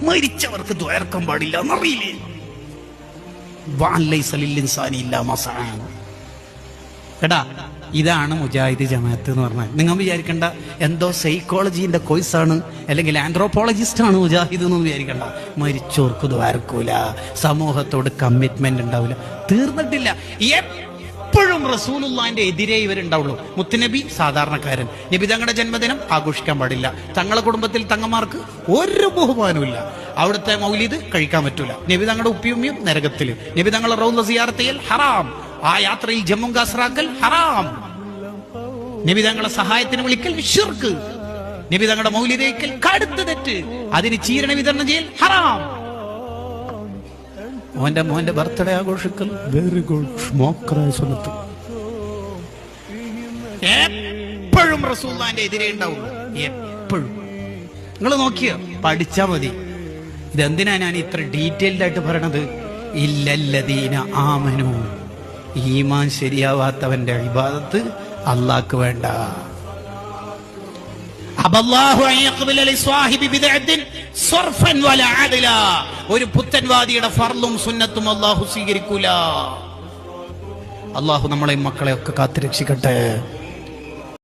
മരിച്ചവർക്ക് ദ്വാരക്കാൻ പാടില്ല എന്നറിയില്ലേ? എടാ, ഇതാണ് മുജാഹിദ് ജമാഅത്ത് എന്ന് പറഞ്ഞാൽ. നിങ്ങൾ വിചാരിക്കണ്ട എന്തോ സൈക്കോളജിന്റെ കോഴ്സാണ് അല്ലെങ്കിൽ ആന്ത്രോപോളജിസ്റ്റ് ആണ് മുജാഹിദ് എന്ന് വിചാരിക്കണ്ട. മരിച്ചോർക്ക് ദ്വാരക്കൂല, സമൂഹത്തോട് കമ്മിറ്റ്മെന്റ് ഉണ്ടാവില്ല, തീർന്നിട്ടില്ല. എപ്പോഴും റസൂലുള്ളാഹിന്റെ എതിരെ ഇവരുണ്ടാവുള്ളൂ. മുത്തുനബി സാധാരണക്കാരൻ, നബി തങ്ങളുടെ ജന്മദിനം ആഘോഷിക്കാൻ പാടില്ല, തങ്ങളുടെ കുടുംബത്തിൽ തങ്ങന്മാർക്ക് ഒരു ബഹുമാനവും ഇല്ല, അവിടുത്തെ മൗലിദ് കഴിക്കാൻ പറ്റൂല, നബി തങ്ങളുടെ ഉപ്പിയുമ്മിയും നരകത്തില്, നബി തങ്ങളുടെ റൗള സിയാറത്ത് ചെയ്യൽ ഹറാം, ആ യാത്രയിൽ ജമ്മു കാസറാക്കൽ ഹറാം, നബി തങ്ങളെ സഹായത്തിന് വിളിക്കൽ ശിർക്ക്, നബി തങ്ങളുടെ മൗലിദയ്ക്കൽ കടുത്ത തെറ്റ്, അതിന് ചീരണ വിതരണം ചെയ്യൽ ഹറാം. മോന്റെ ബർത്ത്ഡേ ആഘോഷിക്കൽ വെരി ഗുഡ്, സുന്നത്ത്. എപ്പോഴും റസൂലുള്ളാഹിന്റെ എതിരെ ഉണ്ടാവും, എപ്പോഴും. നിങ്ങൾ നോക്കിയോ, പഠിച്ചാ മതി. ഇതെന്തിനാ ഞാൻ ഇത്ര ഡീറ്റെയിൽഡ് ആയിട്ട് പറയണത്? ഇല്ലല്ലദീന ആമനു, ഈമാൻ ശരിയാവാത്തവന്റെ ഇബാദത്ത് അല്ലാഹ്ക്ക് വേണ്ട. ഒരു പുത്തൻവാദിയുടെ ഫർളും സുന്നത്തും അല്ലാഹു സ്വീകരിക്കൂല. അല്ലാഹു നമ്മളെ മക്കളെ ഒക്കെ കാത്തുരക്ഷിക്കട്ടെ.